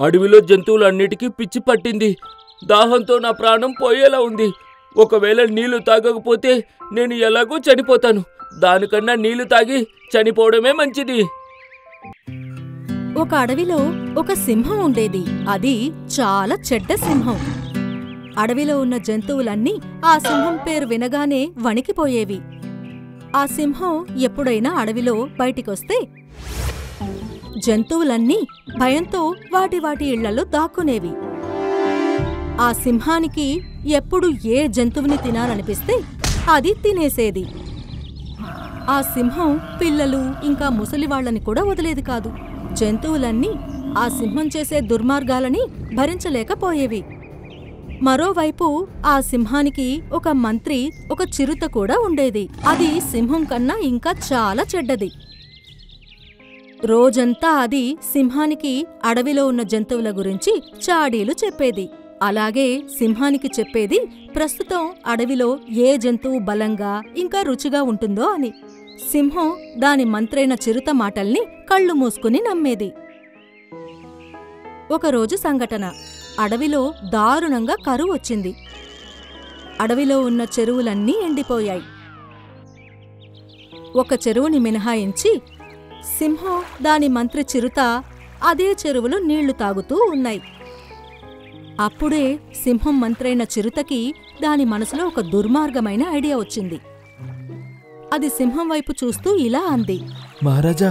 అడవిలో జంతువులన్నిటికీ పిచ్చి పట్టింది. దాహంతో నా ప్రాణం పోయేలా ఉంది. ఒకవేళ నీళ్లు తాగకపోతే నేను ఎలాగూ చనిపోతాను. దానికన్నా నీళ్లు తాగి చనిపోవడమే మంచిది. ఒక అడవిలో ఒక సింహం ఉండేది. అది చాలా చెడ్డ సింహం. అడవిలో ఉన్న జంతువులన్నీ ఆ సింహం పేరు వినగానే వణికిపోయేవి. ఆ సింహం ఎప్పుడైనా అడవిలో బయటికొస్తే జంతువులన్నీ భయంతో వాటి వాటి ఇళ్లలో దాక్కునేవి. ఆ సింహానికి ఎప్పుడు ఏ జంతువుని తినాలనిపిస్తే అది తినేసేది. ఆ సింహం పిల్లలు ఇంకా ముసలివాళ్లని కూడా వదిలేది కాదు. జంతువులన్నీ ఆ సింహం చేసే దుర్మార్గాలని భరించలేకపోయేవి. మరోవైపు ఆ సింహానికి ఒక మంత్రి, ఒక చిరుత కూడా ఉండేది. అది సింహం కన్నా ఇంకా చాలా చెడ్డది. రోజంతా అది సింహానికి అడవిలో ఉన్న జంతువుల గురించి చాడీలు చెప్పేది. అలాగే సింహానికి చెప్పేది ప్రస్తుతం అడవిలో ఏ జంతువు బలంగా ఇంకా రుచిగా ఉంటుందో అని. సింహం దాని మంత్రైన చిరుత మాటల్ని కళ్ళు మూసుకుని నమ్మేది. ఒకరోజు సంఘటన. అడవిలో దారుణంగా కరువు వచ్చింది. అడవిలో ఉన్న చెరువులన్నీ ఎండిపోయాయి. ఒక చెరువుని మినహాయించి సింహం దాని మంత్రి చిరుత అదే చెరువులో నీళ్లు తాగుతూ ఉన్నాయి. అప్పుడే సింహం మంత్రైన చిరుతకి దాని మనసులో ఒక దుర్మార్గమైన ఐడియా వచ్చింది. అది సింహం వైపు చూస్తూ ఇలా అంది, మహారాజా,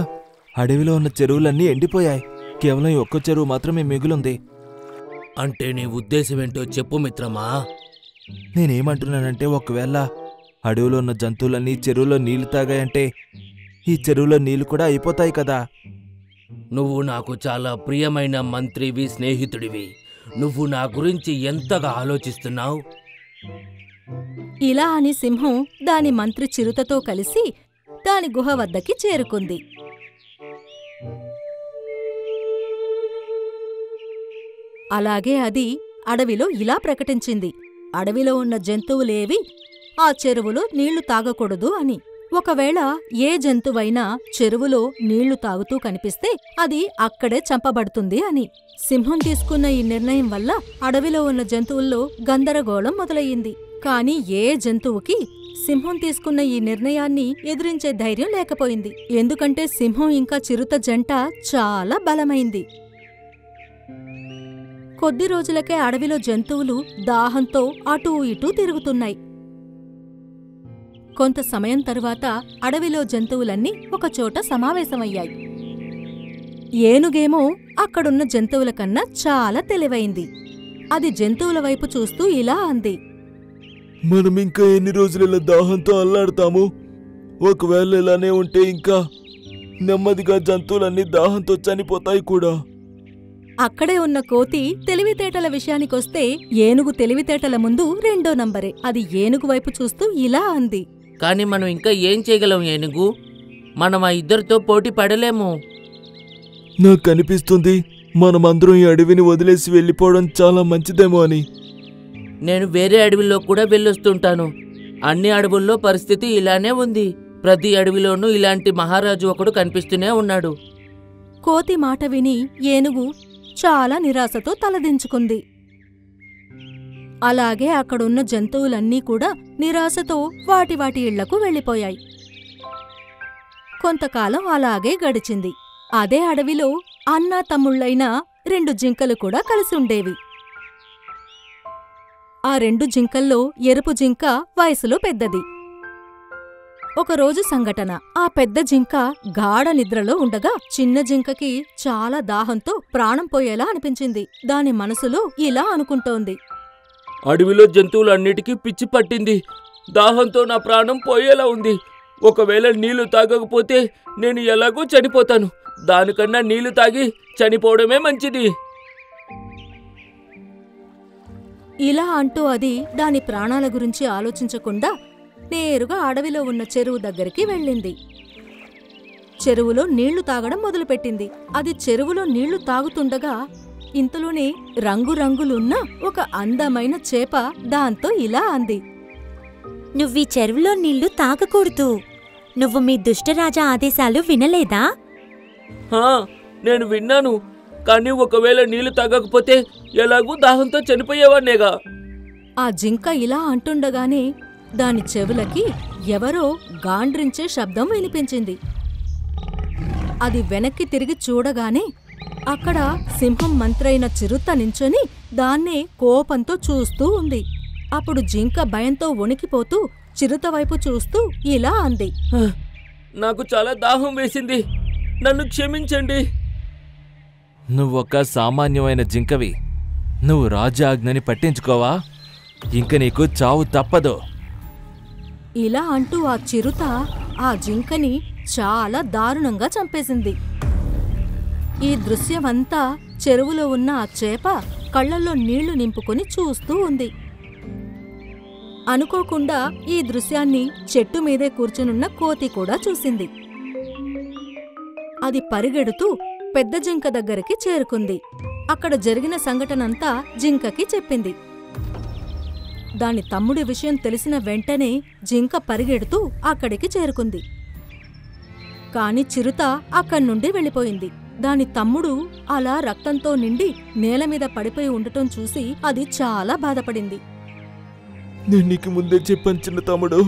అడవిలో ఉన్న చెరువులన్నీ ఎండిపోయాయి. కేవలం ఒక్క చెరువు మాత్రమే మిగులుంది. అంటే నీ ఉద్దేశమేంటో చెప్పు మిత్రమా. నేనేమంటున్నానంటే, ఒకవేళ అడవిలో ఉన్న జంతువులన్నీ చెరువులో నీళ్లు తాగాయంటే ఈ చెరువులో నీళ్లు కూడా అయిపోతాయి కదా. నువ్వు నాకు చాలా ప్రియమైన మంత్రివి, స్నేహితుడివి. నువ్వు నా గురించి ఎంతగా ఆలోచిస్తున్నావు. ఇలా అని సింహం దాని మంత్రి చిరుతతో కలిసి దాని గుహ వద్దకి చేరుకుంది. అలాగే అది అడవిలో ఇలా ప్రకటించింది, అడవిలో ఉన్న జంతువులేవి ఆ చెరువులో నీళ్లు తాగకూడదు అని. ఒకవేళ ఏ జంతువైనా చెరువులో నీళ్లు తాగుతూ కనిపిస్తే అది అక్కడే చంపబడుతుంది అని. సింహం తీసుకున్న ఈ నిర్ణయం వల్ల అడవిలో ఉన్న జంతువుల్లో గందరగోళం మొదలయ్యింది. కాని ఏ జంతువుకి సింహం తీసుకున్న ఈ నిర్ణయాన్ని ఎదిరించే ధైర్యం లేకపోయింది. ఎందుకంటే సింహం ఇంకా చిరుత జంట చాలా బలమైంది. కొద్ది రోజులకే అడవిలో జంతువులు దాహంతో అటూ ఇటూ తిరుగుతున్నాయి. కొంత సమయం తరువాత అడవిలో జంతువులన్నీ ఒకచోట సమావేశమయ్యాయి. ఏనుగేమో అక్కడున్న జంతువుల కన్నా చాలా తెలివైంది. అది జంతువుల వైపు చూస్తూ ఇలా అంది, మనమింకా ఎన్ని రోజుల దాహంతో అల్లాడతాము? ఒకవేళ ఇలానే ఉంటే ఇంకా నెమ్మదిగా జంతువులన్నీ దాహంతో చనిపోతాయి కూడా. అక్కడే ఉన్న కోతి తెలివితేటల విషయానికొస్తే ఏనుగు తెలివితేటల ముందు రెండో నంబరే. అది ఏనుగు వైపు చూస్తూ ఇలా అంది, కాని మనం ఇంకా ఏం చేయగలం ఏనుగు? మనం ఆ ఇద్దరితో పోటీ పడలేము. నాకనిపిస్తుంది మనమందరం ఈ అడవిని వదిలేసి వెళ్ళిపోవడం చాలా మంచిదేమో అని. నేను వేరే అడవిలో కూడా వెళ్ళొస్తుంటాను. అన్ని అడవుల్లో పరిస్థితి ఇలానే ఉంది. ప్రతి అడవిలోనూ ఇలాంటి మహారాజు ఒకడు కనిపిస్తూనే ఉన్నాడు. కోతి మాట విని ఏనుగు చాలా నిరాశతో తలదించుకుంది. అలాగే అక్కడున్న జంతువులన్నీ కూడా నిరాశతో వాటి వాటి ఇళ్లకు వెళ్ళిపోయాయి. కొంతకాలం అలాగే గడిచింది. అదే అడవిలో అన్నా తమ్ముళ్ళైన 2 జింకలు కూడా కలిసి ఉండేవి. ఆ 2 జింకల్లో ఎరుపు జింక వయసులో పెద్దది. ఒకరోజు సంఘటన. ఆ పెద్ద జింక గాఢ నిద్రలో ఉండగా చిన్న జింకకి చాలా దాహంతో ప్రాణం పోయేలా అనిపించింది. దాని మనసులో ఇలా అనుకుంటోంది, అడవిలో జంతువులన్నిటికీ పిచ్చి పట్టింది. దాహంతో నా ప్రాణం పోయేలా ఉంది. ఒకవేళ నీళ్లు తాగకపోతే నేను ఎలాగూ చనిపోతాను. దానికన్నా నీళ్లు తాగి చనిపోవడమే మంచిది. ఇలా అంటూ అది దాని ప్రాణాల గురించి ఆలోచించకుండా నేరుగా అడవిలో ఉన్న చెరువు దగ్గరికి వెళ్ళింది. చెరువులో నీళ్లు తాగడం మొదలుపెట్టింది. అది చెరువులో నీళ్లు తాగుతుండగా ఇంతలోనే రంగురంగులున్న ఒక అందమైన చేప దాంతో ఇలా అంది, నువ్వీ చెరువులో నీళ్లు తాగకూడదు. నువ్వు మీ దుష్టరాజా ఆదేశాలు వినలేదా? నేను విన్నాను. కానీ ఒకవేళ నీళ్లు తాగకపోతే ఎలాగూ దాహంతో చనిపోయేవాడినేగా. ఆ జింక ఇలా అంటుండగానే దాని చెవులకి ఎవరో గాండ్రించే శబ్దం వినిపించింది. అది వెనక్కి తిరిగి చూడగానే అక్కడ సింహం మంత్రైన చిరుత నించొని దాన్నే కోపంతో చూస్తూ ఉంది. అప్పుడు జింక భయంతో వణికిపోతూ చిరుత వైపు చూస్తూ ఇలా అంది, నాకు చాలా దాహం వేసింది, నన్ను క్షమించండి. నువ్వొక సామాన్యమైన జింకవి. నువ్వు రాజు ఆజ్ఞని పట్టించుకోవా? ఇంక నీకు చావు తప్పదు. ఇలా అంటూ ఆ చిరుత ఆ జింకని చాలా దారుణంగా చంపేసింది. ఈ దృశ్యమంతా చెరువులో ఉన్న ఆ చేప కళ్ళల్లో నీళ్లు నింపుకొని చూస్తూ ఉంది. అనుకోకుండా ఈ దృశ్యాన్ని చెట్టు మీదే కూర్చునున్న కోతి కూడా చూసింది. అది పరిగెడుతూ పెద్ద జింక దగ్గరికి చేరుకుంది. అక్కడ జరిగిన సంఘటనంతా జింకకి చెప్పింది. దాని తమ్ముడి విషయం తెలిసిన వెంటనే జింక పరిగెడుతూ అక్కడికి చేరుకుంది. కాని చిరుత అక్కడ్నుండి వెళ్ళిపోయింది. దాని తమ్ముడు అలా రక్తంతో నిండి నేలమీద పడిపోయి ఉండటం చూసి అది చాలా బాధపడింది. నేను నీకు ముందే చెప్పాను చిన్న తమ్ముడు,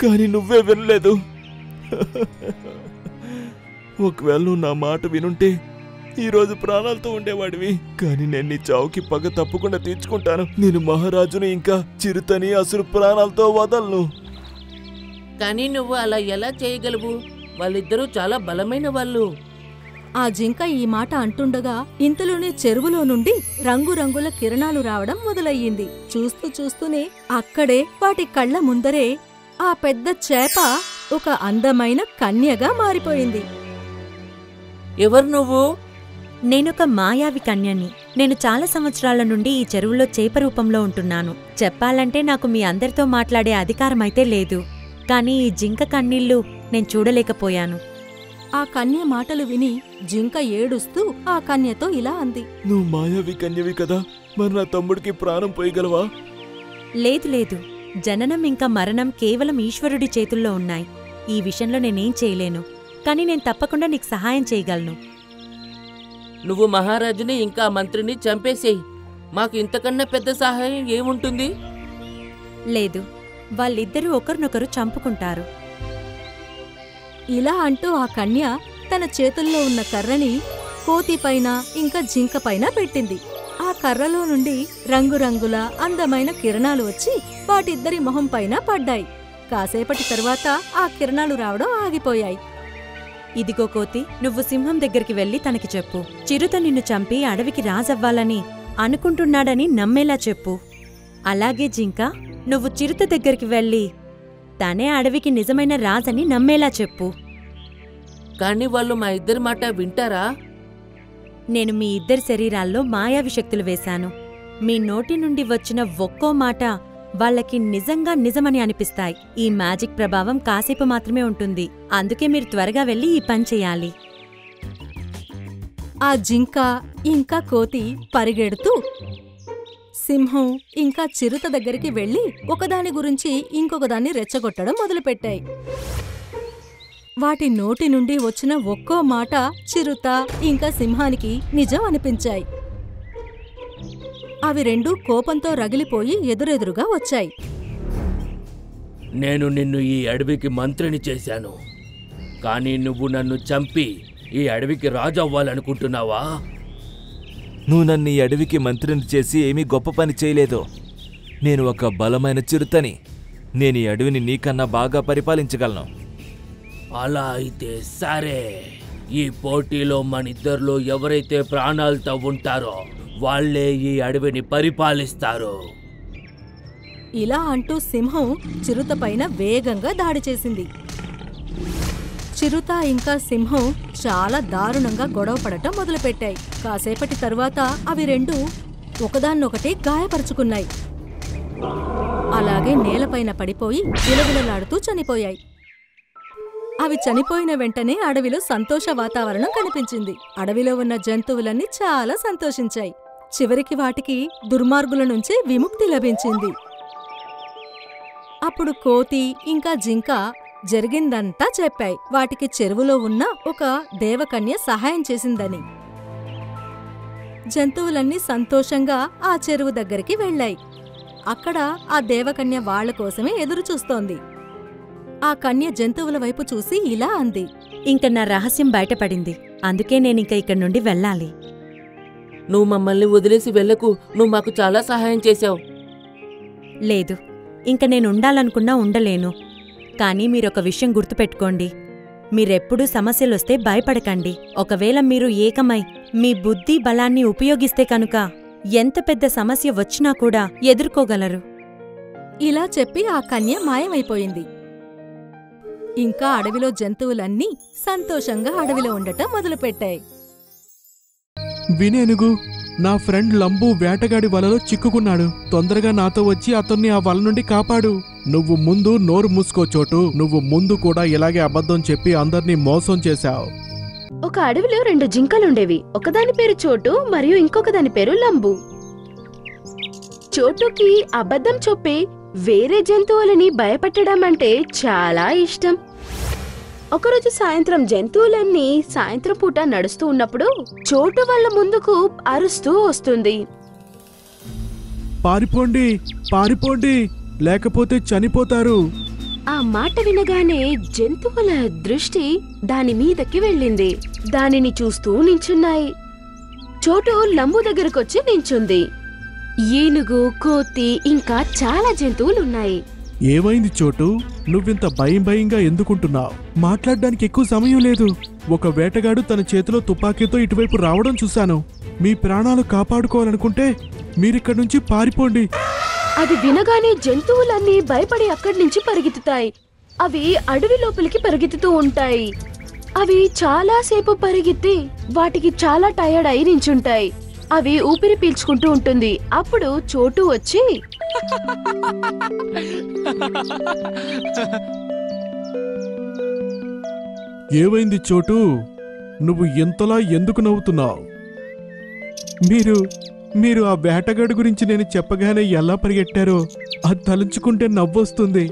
కానీ నువ్వే వినలేదు. ఒకవేళ నువ్వు నా మాట వినుంటే ఈరోజు ప్రాణాలతో ఉండేవాడివి. కానీ నేను నీ చావుకి పగ తప్పకుండా తీర్చుకుంటాను. నేను మహారాజుని ఇంకా చిరుతని అసలు ప్రాణాలతో వదలను. కానీ నువ్వు అలా ఎలా చేయగలవు? వాళ్ళిద్దరూ చాలా బలమైన వాళ్ళు. ఆ జింక ఈ మాట అంటుండగా ఇంతలోనే చెరువులో నుండి రంగురంగుల కిరణాలు రావడం మొదలయ్యింది. చూస్తూ చూస్తూనే అక్కడే వాటి కళ్ల ముందరే ఆ పెద్ద చేప ఒక అందమైన కన్యగా మారిపోయింది. ఎవరు నువ్వు? నేనొక మాయావి కన్యని. నేను చాలా సంవత్సరాల నుండి ఈ చెరువులో చేప రూపంలో ఉంటున్నాను. చెప్పాలంటే నాకు మీ అందరితో మాట్లాడే అధికారమైతే లేదు. కానీ ఈ జింక కన్నీళ్లు నేను చూడలేకపోయాను. ఆ కన్య మాటలు విని జింక ఏడుస్తూ ఆ కన్యతో ఇలా అంది, నువ్వు మాయావి కన్యవి కదా, మరి నా తమ్ముడికి ప్రాణం పోయగలవా? లేదు లేదు, జననం ఇంకా మరణం కేవలం ఈశ్వరుడి చేతుల్లో ఉన్నాయి. ఈ విషయంలో నేనేం చేయలేను. కానీ నేను తప్పకుండా నీకు సహాయం చేయగలను. నువ్వు మహారాజుని ఇంకా మంత్రిని చంపేసేయి. మాకు ఇంతకన్నా పెద్ద సహాయం ఏముంటుంది? లేదు, వాళ్ళిద్దరూ ఒకరినొకరు చంపుకుంటారు. ఇలా అంటూ ఆ కన్య తన చేతుల్లో ఉన్న కర్రని కోతిపైన ఇంకా జింకపైన పెట్టింది. ఆ కర్రలో నుండి రంగురంగుల అందమైన కిరణాలు వచ్చి వాటిద్దరి మొహం పైన పడ్డాయి. కాసేపటి తరువాత ఆ కిరణాలు రావడం ఆగిపోయాయి. ఇదిగో కోతి, నువ్వు సింహం దగ్గరికి వెళ్లి తనకి చెప్పు. చిరుత నిన్ను చంపి అడవికి రాజవ్వాలని అనుకుంటున్నాడని నమ్మేలా చెప్పు. అలాగే జింక, నువ్వు చిరుత దగ్గరికి వెళ్ళి తనే అడవికి నిజమైన రాజని నమ్మేలా చెప్పు. కానీ వాళ్ళు మా ఇద్దరి మాట వింటారా? నేను మీ ఇద్దరి శరీరాల్లో మాయావి శక్తులు వేశాను. మీ నోటి నుండి వచ్చిన ఒక్కో మాట వాళ్ళకి నిజంగా నిజమని అనిపిస్తాయి. ఈ మ్యాజిక్ ప్రభావం కాసేపు మాత్రమే ఉంటుంది. అందుకే మీరు త్వరగా వెళ్ళి ఈ పని చెయ్యాలి. ఆ జింక ఇంకా కోతి పరిగెడుతూ సింహం ఇంకా చిరుత దగ్గరికి వెళ్లి ఒకదాని గురించి ఇంకొకదాన్ని రెచ్చగొట్టడం మొదలుపెట్టాయి. వాటి నోటి నుండి వచ్చిన ఒక్కో మాట చిరుత ఇంకా సింహానికి నిజం అనిపించాయి. అవి రెండూ కోపంతో రగిలిపోయి ఎదురెదురుగా వచ్చాయి. నేను నిన్ను ఈ అడవికి మంత్రిని చేశాను, కానీ నువ్వు నన్ను చంపి ఈ అడవికి రాజు అవ్వాలనుకుంటున్నావా? నువ్వు నన్ను ఈ అడవికి మంత్రిని చేసి ఏమీ గొప్ప పని చేయలేదు. నేను ఒక బలమైన చిరుతని. నేను ఈ అడవిని నీకన్నా బాగా పరిపాలించగలను. అలా అయితే సరే, ఈ పోటీలో మనిద్దరిలో ఎవరైతే ప్రాణాలతో ఉంటారో వాళ్లే ఈ అడవిని పరిపాలిస్తారు. ఇలా అంటూ సింహం చిరుతపైన వేగంగా దాడి చేసింది. చిరుత ఇంకా సింహం చాలా దారుణంగా గొడవపడటం మొదలుపెట్టాయి. కాసేపటి తరువాత అవి రెండూ ఒకదాన్నొకటి గాయపరుచుకున్నాయి. అలాగే నేలపైన పడిపోయి విలవిలలాడుతూ చనిపోయాయి. అవి చనిపోయిన వెంటనే అడవిలో సంతోష వాతావరణం కనిపించింది. అడవిలో ఉన్న జంతువులన్నీ చాలా సంతోషించాయి. చివరికి వాటికి దుర్మార్గుల నుంచి విముక్తి లభించింది. అప్పుడు కోతి ఇంకా జింక జరిగిందంతా చెప్పాయి. వాటికి చెరువులో ఉన్న ఒక దేవకన్య సహాయం చేసిందని. జంతువులన్నీ సంతోషంగా ఆ చెరువు దగ్గరికి వెళ్ళాయి. అక్కడ ఆ దేవకన్య వాళ్ల కోసమే ఎదురుచూస్తోంది. ఆ కన్య జంతువుల వైపు చూసి ఇలా అంది. ఇంక నా రహస్యం బయటపడింది. అందుకే నేనింక ఇక్కడి నుండి వెళ్ళాలి. నువ్వు మమ్మల్ని వదిలేసి వెళ్ళకు. నువ్వు మాకు చాలా సహాయం చేశావు. లేదు, ఇంక నేనుండాలనుకున్నా ఉండలేను. కానీ మీరొక విషయం గుర్తుపెట్టుకోండి. మీరెప్పుడూ సమస్యలొస్తే భయపడకండి. ఒకవేళ మీరు ఏకమై మీ బుద్ధి బలాన్ని ఉపయోగిస్తే కనుక ఎంత పెద్ద సమస్య వచ్చినా కూడా ఎదుర్కోగలరు. ఇలా చెప్పి ఆ కన్య మాయమైపోయింది. ఇంకా అడవిలో జంతువులన్నీ సంతోషంగా అడవిలో ఉండటం మొదలుపెట్టాయి. వినేనుగు, నా ఫ్రెండ్ లంబు వేటగాడి వలలో చిక్కుకున్నాడు. తొందరగా నాతో వచ్చి అతన్ని ఆ వల నుండి కాపాడు. నువ్వు ముందు నోరు మూసుకో చోటు. నువ్వు ముందు కూడా ఇలాగే అబద్ధం చెప్పి అందర్నీ మోసం చేశావు. ఒక అడవిలో 2 జింకలుండేవి. ఒకదాని పేరు చోటు మరియు ఇంకొక దాని పేరు లంబు. చోటుకి అబద్ధం చెప్పి వేరే జంతువులని భయపెట్టడం అంటే చాలా ఇష్టం. ఒకరోజు సాయంత్రం జంతువులన్నీ సాయంత్రం పూట నడుస్తూ ఉన్నప్పుడు చోటు వాళ్ళ ముందుకు అరుస్తూ వస్తుంది. పారిపోండి, పారిపోండి, లేకపోతే చనిపోతారు. ఆ మాట వినగానే జంతువుల దృష్టి దాని మీదకి వెళ్ళింది. దానిని చూస్తూ నించున్నాయి. చోటు లంబు దగ్గరకొచ్చి నించుంది. ఏనుగు, కోతి ఇంకా చాలా జంతువులున్నాయి. ఏమైంది చోటు? నువ్వింత భయంగా ఎందుకుంటున్నావు? మాట్లాడడానికి ఎక్కువ సమయం లేదు. ఒక వేటగాడు తన చేతిలో తుపాకీతో ఇటువైపు రావడం చూశాను. మీ ప్రాణాలు కాపాడుకోవాలనుకుంటే మీరిక్కడి నుంచి పారిపోండి. అది వినగానే జంతువులన్నీ భయపడి అక్కడి నుంచి పరిగెత్తుతాయి. అవి అడవి లోపలికి పరిగెత్తుతూ ఉంటాయి. అవి చాలాసేపు పరిగెత్తి వాటికి చాలా టయర్డ్ అయి నించుంటాయి. అవి ఊపిరి పీల్చుకుంటూ ఉంటుంది. అప్పుడు చోటు వచ్చి, ఏమైంది చోటు? నువ్వు ఎంతలా ఎందుకు నవ్వుతున్నావు? మీరు ఆ వేటగాడు గురించి నేను చెప్పగానే ఎలా పరిగెట్టారో అది తలుచుకుంటే నవ్వొస్తుంది.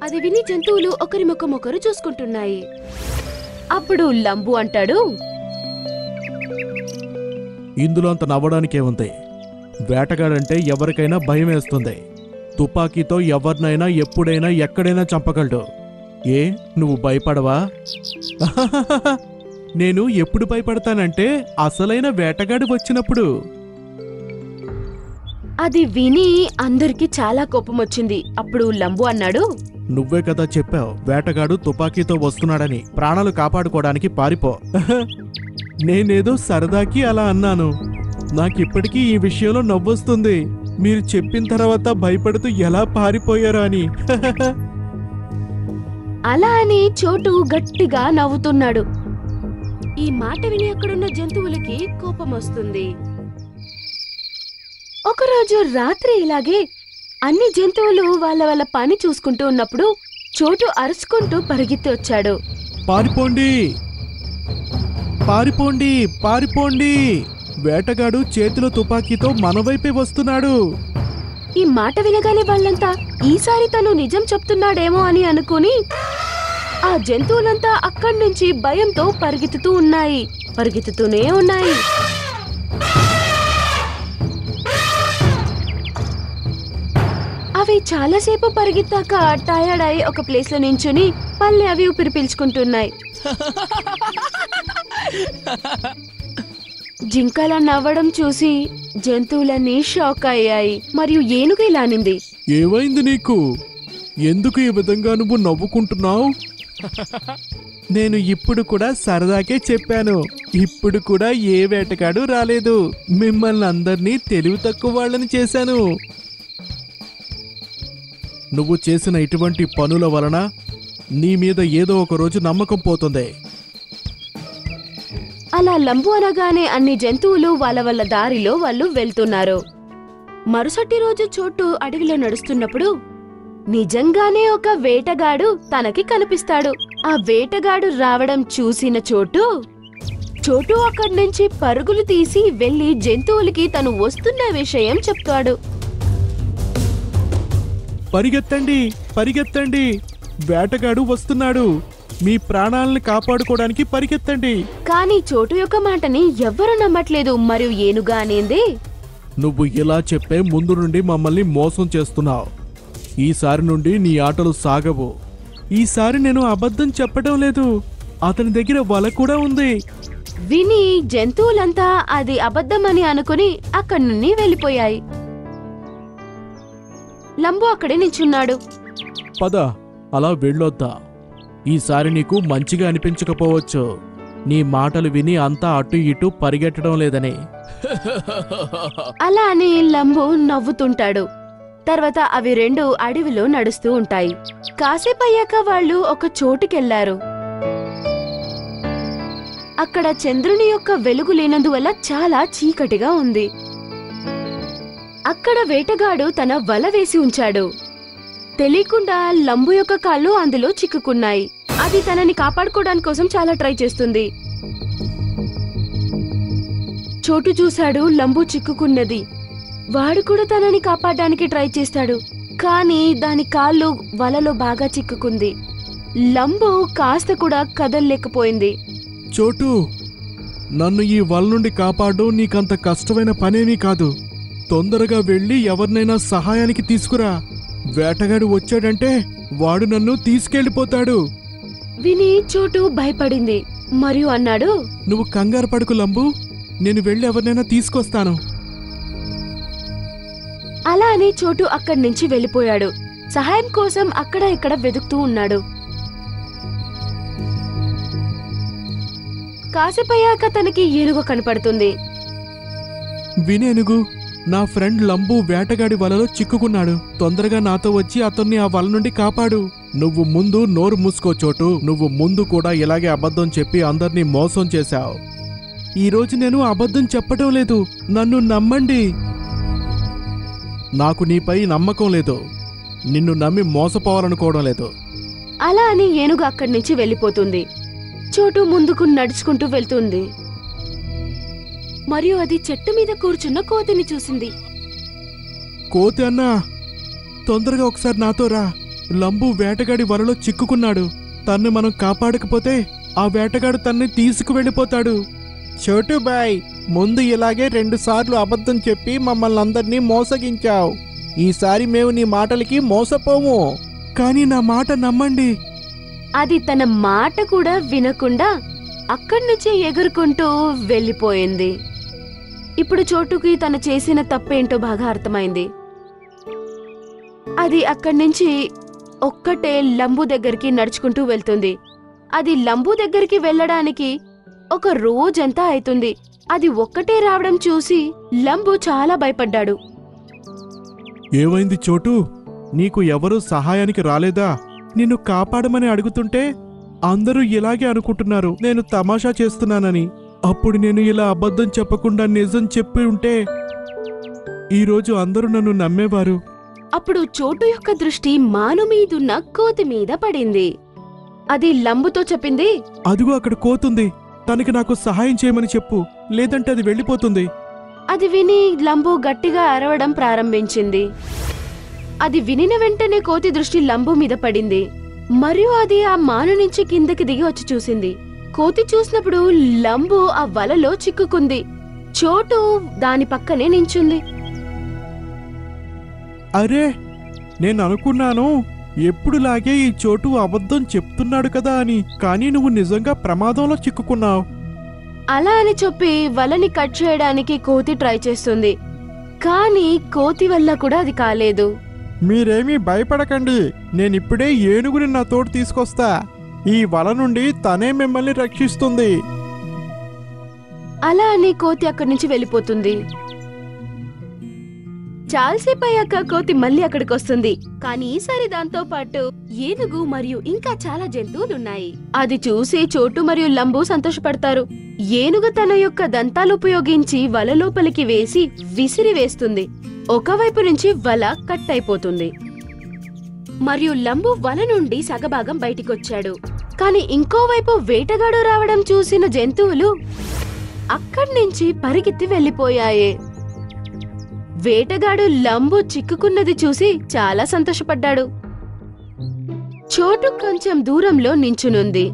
అది విని జంతువులు ఒకరి ముఖమొకరు చూసుకుంటున్నాయి. అప్పుడు లంబు అంటాడు, ఇందులో అంత నవ్వడానికే ఉంది. వేటగాడంటే ఎవరికైనా భయం వేస్తుంది. తుపాకీతో ఎవరినైనా ఎప్పుడైనా ఎక్కడైనా చంపగలడు. ఏ, నువ్వు భయపడవా? నేను ఎప్పుడు భయపడతానంటే అసలైన వేటగాడు వచ్చినప్పుడు. అది విని అందరికి చాలా కోపం వచ్చింది. అప్పుడు లంబు అన్నాడు, నువ్వే కదా చెప్పావు వేటగాడు తుపాకీతో వస్తున్నాడని. ప్రాణాలు కాపాడుకోవడానికి పారిపో. నేనేదో సరదాకి అలా అన్నాను. నాకిప్పటికీ ఈ విషయంలో నవ్వొస్తుంది. మీరు చెప్పిన తర్వాత భయపడుతూ ఎలా పారిపోయారో అని. అలా అని చోటు గట్టిగా నవ్వుతున్నాడు. ఈ మాట విని అక్కడున్న జంతువులకి కోపం వస్తుంది. ఒకరోజు రాత్రి ఇలాగే అన్ని జంతువులు వాళ్ళ పని చూసుకుంటూ ఉన్నప్పుడు చోటు అరుచుకుంటూ పరిగెత్తి వచ్చాడు. పారిపోండి, పారిపోండి, పారిపోండి! వేటగాడు చేతిలో తుపాకీతో మన వైపే వస్తున్నాడు. ఈ మాట వినగానే వాళ్ళంతా ఈసారి తను నిజం చెప్తున్నాడేమో అని అనుకుని ఆ జంతువులంతా అక్కడి నుంచి భయంతో పరిగెత్తుతూనే ఉన్నాయి. అవి చాలాసేపు పరిగెత్తాక టయర్డ్ అయి ఒక ప్లేస్ లో నించుని మళ్ళీ అవి ఊపిరి పీల్చుకుంటున్నాయి. జింకల నవ్వడం చూసి జంతువులన్నీ షాక్ అయ్యాయి. మరియు ఏనుగు ఇలా అనింది, ఏమైంది నీకు? ఎందుకు ఈ విధంగా నువ్వు నవ్వుకుంటున్నావు? నేను ఇప్పుడు కూడా సరదాకే చెప్పాను. ఇప్పుడు కూడా ఏ వేటగాడు రాలేదు. మిమ్మల్ని అందరినీ తెలివి తక్కువ వాళ్ళని చేశాను. నువ్వు చేసిన ఇటువంటి పనుల వలన నీ మీద ఏదో ఒక రోజు నమ్మకం పోతుంది. అలా లంబు అనగానే అన్ని జంతువులు వాళ్ళ దారిలో వాళ్ళు వెళ్తున్నారు. మరుసటి రోజు చోటు అడవిలో నడుస్తున్నప్పుడు నిజంగానే ఒక వేటగాడు తనకి కనిపిస్తాడు. ఆ వేటగాడు రావడం చూసిన చోటు అక్కడి నుంచి పరుగులు తీసి వెళ్లి జంతువులకి తను వస్తున్న విషయం చెప్తాడు. పరిగెత్తండి, పరిగెత్తండి! వేటగాడు వస్తున్నాడు. మీ ప్రాణాలను కాపాడుకోవడానికి పరిగెత్తండి. కానీ చోటు యొక్క మాటని ఎవ్వరూ నమ్మట్లేదు. మరియు ఏనుగా అనేది, నువ్వు ఇలా చెప్పే ముందు నుండి మమ్మల్ని మోసం చేస్తున్నావు. ఈసారి నుండి నీ ఆటలు సాగవు. ఈసారి నేను అబద్ధం చెప్పడం లేదు. అతని దగ్గర వల కూడా ఉంది. విని జంతువులంతా అది అబద్ధమని అనుకుని అక్కడి నుండి వెళ్ళిపోయాయి. లంబు అక్కడే నించున్నాడు. పద, అలా వెళ్ళొద్దా. ఈసారి నీకు మంచిగా అనిపించకపోవచ్చు. నీ మాటలు విని అంతా అటు ఇటు పరిగెట్టడం లేదని. అలా అని లంబు నవ్వుతుంటాడు. తర్వాత అవి రెండు అడవిలో నడుస్తూ ఉంటాయి. కాసేపయ్యాక వాళ్ళు ఒక చోటుకెళ్లారు. అక్కడ చంద్రుని యొక్క వెలుగు లేనందువల్ల చాలా చీకటిగా ఉంది. అక్కడ వేటగాడు తన వల వేసి ఉంచాడు. తెలియకుండా లంబు యొక్క కాళ్ళు అందులో చిక్కుకున్నాయి. అది తనని కాపాడుకోవడానికి కోసం చాలా ట్రై చేస్తుంది. చోటు చూశాడు లంబు చిక్కుకున్నది. వాడు కూడా తనని కాపాడడానికి ట్రై చేస్తాడు. కానీ దాని కాళ్ళు వలలో బాగా చిక్కుకుంది. లంబు కాస్త కూడా కదల్లేకపోయింది. చోటు, నన్ను ఈ వల నుండి కాపాడు. నీకంత కష్టమైన పనేమీ కాదు. తొందరగా వెళ్ళి ఎవరినైనా సహాయానికి తీసుకురా. వేటగాడు వచ్చాడంటే వాడు నన్ను తీసుకెళ్లిపోతాడు. విని చోటు భయపడింది మరియు అన్నాడు, నువ్వు కంగారు పడుకు లంబు, నేను వెళ్ళి ఎవరినైనా తీసుకొస్తాను. అలా అని చోటు అక్కడి నుంచి వెళ్ళిపోయాడు. సహాయం కోసం అక్కడ ఇక్కడ వెతుకుతూ ఉన్నాడు. కాసేపయ్యాక తనకి ఏనుగు కనపడుతుంది. వినేనుగు, నా ఫ్రెండ్ లంబు వేటగాడి వలలో చిక్కుకున్నాడు. తొందరగా నాతో వచ్చి అతన్ని ఆ వల నుండి కాపాడు. నువ్వు ముందు నోరు మూసుకో చోటు. నువ్వు ముందు కూడా ఇలాగే అబద్ధం చెప్పి అందర్నీ మోసం చేశావు. ఈరోజు నేను అబద్ధం చెప్పడం లేదు. నన్ను నమ్మండి. నాకు నీపై నమ్మకం లేదు. నిన్ను నమ్మి మోసపోవాలనుకోవడం లేదు. అలా అని ఏనుగు అక్కడి నుంచి వెళ్ళిపోతుంది. చోటు ముందుకు నడుచుకుంటూ వెళ్తుంది. మరియు అది చెట్టు మీద కూర్చున్న కోతిని చూసింది. కోతి అన్నా, తొందరగా ఒకసారి నాతో రా. లంబు వేటగాడి వలలో చిక్కుకున్నాడు. తన్ను మనం కాపాడకపోతే ఆ వేటగాడు తన్ని తీసుకువెళ్ళిపోతాడు. చోటు బాయ్, ముందు ఇలాగే 2 సార్లు అబద్ధం చెప్పి మమ్మల్ని అందరినీ మోసగించావు. ఈసారి మేము నీ మాటలకి మోసపోము. కానీ నా మాట నమ్మండి. అది తన మాట కూడా వినకుండా అక్కడి నుంచి ఎగురుకుంటూ వెళ్ళిపోయింది. ఇప్పుడు చోటుకి తను చేసిన తప్పేంటో బాగా అర్థమైంది. అది అక్కడి నుంచి ఒక్కటే లంబు దగ్గరికి నడుచుకుంటూ వెళ్తుంది. అది లంబు దగ్గరికి వెళ్ళడానికి ఒక రోజంతా అవుతుంది. అది ఒక్కటే రావడం చూసి లంబు చాలా భయపడ్డాడు. ఏమైంది చోటు? నీకు ఎవరూ సహాయానికి రాలేదా? నిన్ను కాపాడమని అడుగుతుంటే అందరూ ఇలాగే అనుకుంటున్నారు నేను తమాషా చేస్తున్నానని. అప్పుడు నేను ఇలా అబద్ధం చెప్పకుండా నిజం చెప్పి ఉంటే ఈరోజు అందరూ నన్ను నమ్మేవారు. అప్పుడు చోటు యొక్క దృష్టి మాను మీదున్న కోతి మీద పడింది. అది లంబుతో చెప్పింది, అదిగో అక్కడ కోతుంది. తనకి నాకు సహాయం చేయమని చెప్పు, లేదంటే అది వెళ్ళిపోతుంది. అది విని లంబు గట్టిగా అరవడం ప్రారంభించింది. అది వినిన వెంటనే కోతి దృష్టి లంబు మీద పడింది. మరియు అది ఆ మాను నుంచి కిందకి దిగి వచ్చి చూసింది. కోతి చూసినప్పుడు లంబు ఆ వలలో చిక్కుకుంది. చోటు దాని పక్కనే నించుంది. అరే, నేను అనుకున్నాను ఎప్పుడులాగే ఈ చోటు అబద్ధం చెప్తున్నాడు కదా అని. కానీ నువ్వు నిజంగా ప్రమాదంలో చిక్కుకున్నావు. అలా అని చెప్పి వలని కట్ చేయడానికి కోతి ట్రై చేస్తుంది. కానీ కోతి వల్ల కూడా అది కాలేదు. మీరేమీ భయపడకండి, నేనిప్పుడే ఏనుగుని నా తోడు తీసుకొస్తా. ఈ వల నుండి తనే మిమ్మల్ని రక్షిస్తుంది. అలా అని కోతి అక్కడి నుంచి వెళ్ళిపోతుంది. చాలాసేపు అయ్యాక కోతి మళ్ళీ అక్కడికి వస్తుంది. కానీ ఈసారి దాంతో పాటు ఏనుగు మరియు ఇంకా చాలా జంతువులున్నాయి. అది చూసి చోటు మరియు లంబు సంతోషపడతారు. ఏనుగు తన యొక్క దంతాలు ఉపయోగించి వల లోపలికి వేసి విసిరి వేస్తుంది. ఒకవైపు నుంచి వల కట్ అయిపోతుంది మరియు లంబు వల నుండి సగభాగం బయటికొచ్చాడు. కాని ఇంకోవైపు వేటగాడు రావడం చూసిన జంతువులు అక్కడి నుంచి పరిగెత్తి వెళ్లిపోయాయి. వేటగాడు లంబు చిక్కుకున్నది చూసి చాలా సంతోషపడ్డాడు. చోటు కొంచెం దూరంలో నించునుంది.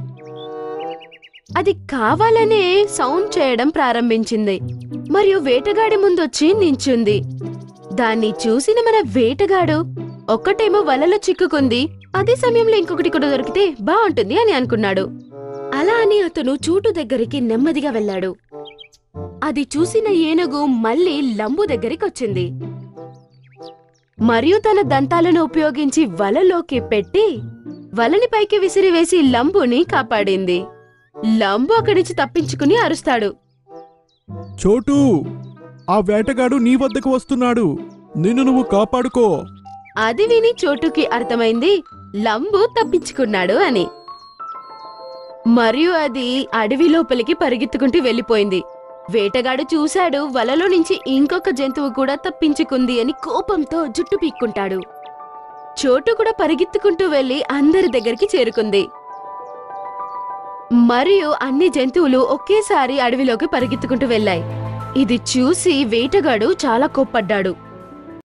అది కావాలనే సౌండ్ చేయడం ప్రారంభించింది మరియు వేటగాడి ముందొచ్చి నించుంది. దాన్ని చూసిన మన వేటగాడు ఒక్కటేమో వలలో చిక్కుకుంది, అదే సమయంలో ఇంకొకటి కూడా దొరికితే బాగుంటుంది అని అనుకున్నాడు. అలా అని అతను చోటు దగ్గరికి నెమ్మదిగా వెళ్ళాడు. అది చూసిన ఏనుగు మళ్ళీ లంబు దగ్గరికొచ్చింది మరియు తన దంతాలను ఉపయోగించి వలలోకి పెట్టి వలని పైకి విసిరివేసి లంబుని కాపాడింది. లంబు అక్కడి నుంచి తప్పించుకుని అరుస్తాడు. చోటు, ఆ వేటగాడు నీ వద్దకు వస్తున్నాడు, నిన్ను నువ్వు కాపాడుకో. అది విని చోటుకి అర్థమైంది లంబు తప్పించుకున్నాడు అని. మరియు అది అడవి లోపలికి పరిగెత్తుకుంటూ వెళ్లిపోయింది. వేటగాడు చూశాడు వలలో నుంచి ఇంకొక జంతువు కూడా తప్పించుకుంది అని కోపంతో జుట్టు పీక్కుంటాడు. చోటు కూడా పరిగెత్తుకుంటూ వెళ్లి అందరి దగ్గరికి చేరుకుంది మరియు అన్ని జంతువులు ఒకేసారి అడవిలోకి పరిగెత్తుకుంటూ వెళ్లాయి. ఇది చూసి వేటగాడు చాలా కోప్పడ్డాడు.